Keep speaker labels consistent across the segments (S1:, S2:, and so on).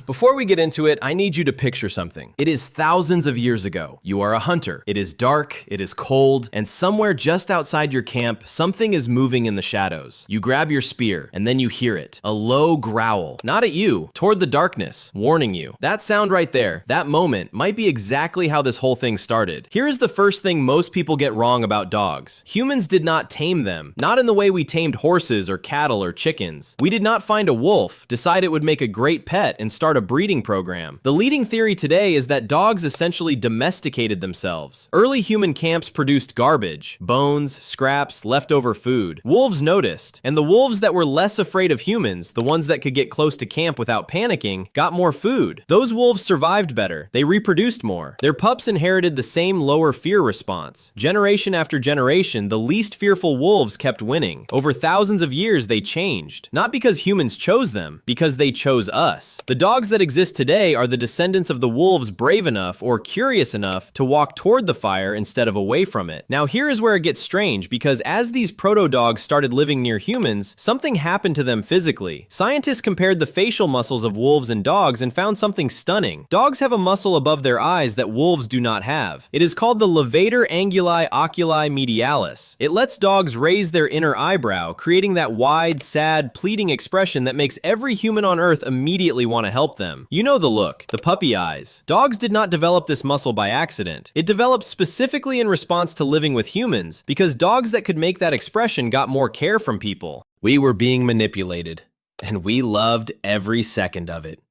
S1: Before we get into it, I need you to picture something. It is thousands of years ago. You are a hunter. It is dark, it is cold, and somewhere just outside your camp, something is moving in the shadows. You grab your spear, and then you hear it. A low growl. Not at you, toward the darkness, warning you. That sound right there, that moment, might be exactly how this whole thing started. Here is the first thing most people get wrong about dogs. Humans did not tame them. Not in the way we tamed horses or cattle or chickens. We did not find a wolf, decide it would make a great pet, and start a breeding program. The leading theory today is that dogs essentially domesticated themselves. Early human camps produced garbage, bones, scraps, leftover food. Wolves noticed, and the wolves that were less afraid of humans, the ones that could get close to camp without panicking, got more food. Those wolves survived better. They reproduced more. Their pups inherited the same lower fear response. Generation after generation, the least fearful wolves kept winning. Over thousands of years, they changed. Not because humans chose them, because they chose us. The dogs that exist today are the descendants of the wolves brave enough or curious enough to walk toward the fire instead of away from it. Now here is where it gets strange, because as these proto-dogs started living near humans, something happened to them physically. Scientists compared the facial muscles of wolves and dogs and found something stunning. Dogs have a muscle above their eyes that wolves do not have. It is called the levator anguli oculi medialis. It lets dogs raise their inner eyebrow, creating that wide, sad, pleading expression that makes every human on Earth immediately want to help them. You know the look, the puppy eyes. Dogs did not develop this muscle by accident. It developed specifically in response to living with humans, because dogs that could make that expression got more care from people. We were being manipulated, and we loved every second of it.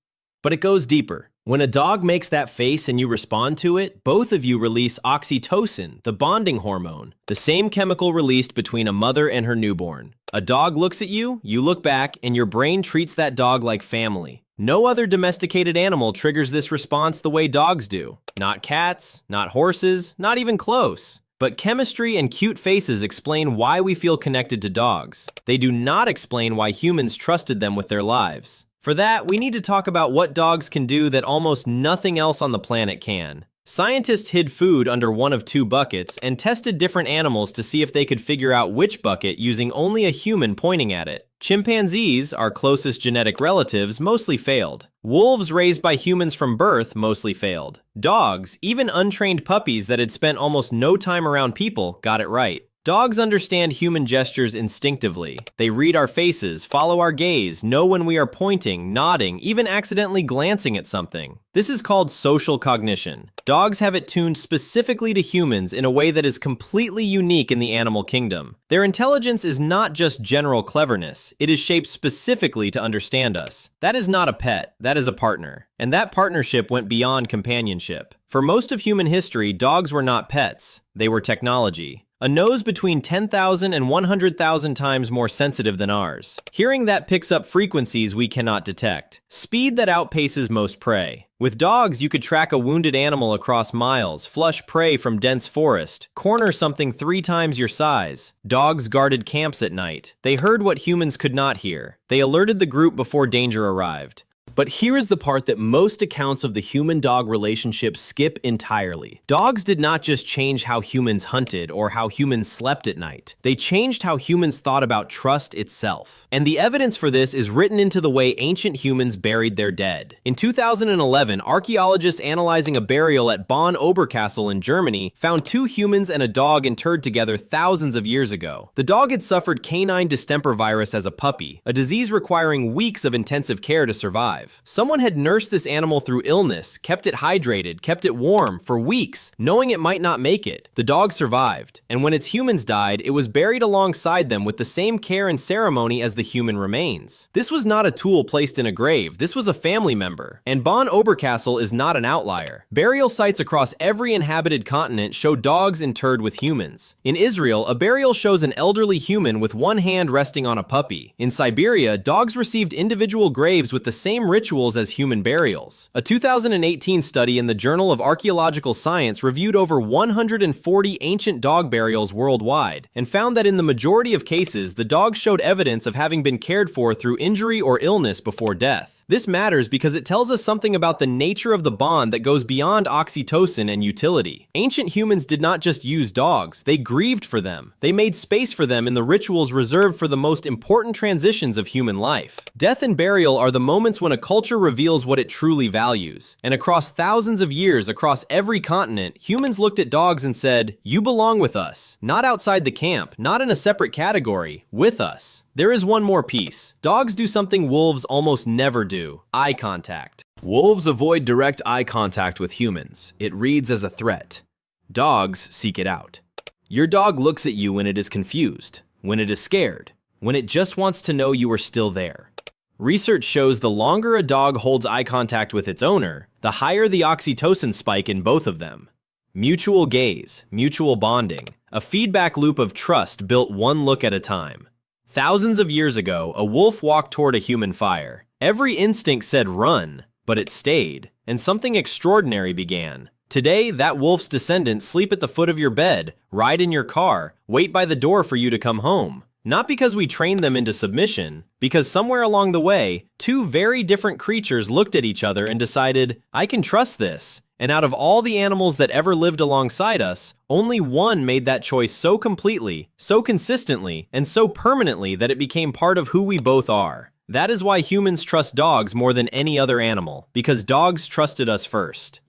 S1: But it goes deeper. When a dog makes that face and you respond to it, both of you release oxytocin, the bonding hormone, the same chemical released between a mother and her newborn. A dog looks at you, you look back, and your brain treats that dog like family. No other domesticated animal triggers this response the way dogs do. Not cats, not horses, not even close. But chemistry and cute faces explain why we feel connected to dogs. They do not explain why humans trusted them with their lives. For that, we need to talk about what dogs can do that almost nothing else on the planet can. Scientists hid food under one of two buckets and tested different animals to see if they could figure out which bucket using only a human pointing at it. Chimpanzees, our closest genetic relatives, mostly failed. Wolves raised by humans from birth mostly failed. Dogs, even untrained puppies that had spent almost no time around people, got it right. Dogs understand human gestures instinctively. They read our faces, follow our gaze, know when we are pointing, nodding, even accidentally glancing at something. This is called social cognition. Dogs have it tuned specifically to humans in a way that is completely unique in the animal kingdom. Their intelligence is not just general cleverness, it is shaped specifically to understand us. That is not a pet, that is a partner. And that partnership went beyond companionship. For most of human history, dogs were not pets, they were technology. A nose between 10,000 and 100,000 times more sensitive than ours. Hearing that picks up frequencies we cannot detect. Speed that outpaces most prey. With dogs, you could track a wounded animal across miles, flush prey from dense forest, corner something 3 times your size. Dogs guarded camps at night. They heard what humans could not hear. They alerted the group before danger arrived. But here is the part that most accounts of the human-dog relationship skip entirely. Dogs did not just change how humans hunted or how humans slept at night. They changed how humans thought about trust itself. And the evidence for this is written into the way ancient humans buried their dead. In 2011, archaeologists analyzing a burial at Bonn Oberkassel in Germany found 2 humans and a dog interred together thousands of years ago. The dog had suffered canine distemper virus as a puppy, a disease requiring weeks of intensive care to survive. Someone had nursed this animal through illness, kept it hydrated, kept it warm for weeks, knowing it might not make it. The dog survived, and when its humans died, it was buried alongside them with the same care and ceremony as the human remains. This was not a tool placed in a grave, this was a family member. And Bonn Oberkassel is not an outlier. Burial sites across every inhabited continent show dogs interred with humans. In Israel, a burial shows an elderly human with one hand resting on a puppy. In Siberia, dogs received individual graves with the same rituals as human burials. A 2018 study in the Journal of Archaeological Science reviewed over 140 ancient dog burials worldwide and found that in the majority of cases, the dogs showed evidence of having been cared for through injury or illness before death. This matters because it tells us something about the nature of the bond that goes beyond oxytocin and utility. Ancient humans did not just use dogs, they grieved for them. They made space for them in the rituals reserved for the most important transitions of human life. Death and burial are the moments when a culture reveals what it truly values. And across thousands of years, across every continent, humans looked at dogs and said, "You belong with us. Not outside the camp, not in a separate category, with us." There is one more piece. Dogs do something wolves almost never do: eye contact. Wolves avoid direct eye contact with humans. It reads as a threat. Dogs seek it out. Your dog looks at you when it is confused, when it is scared, when it just wants to know you are still there. Research shows the longer a dog holds eye contact with its owner, the higher the oxytocin spike in both of them. Mutual gaze, mutual bonding, a feedback loop of trust built one look at a time. Thousands of years ago, a wolf walked toward a human fire. Every instinct said run, but it stayed, and something extraordinary began. Today, that wolf's descendants sleep at the foot of your bed, ride in your car, wait by the door for you to come home. Not because we trained them into submission, because somewhere along the way, two very different creatures looked at each other and decided, I can trust this. And out of all the animals that ever lived alongside us, only one made that choice so completely, so consistently, and so permanently that it became part of who we both are. That is why humans trust dogs more than any other animal, because dogs trusted us first.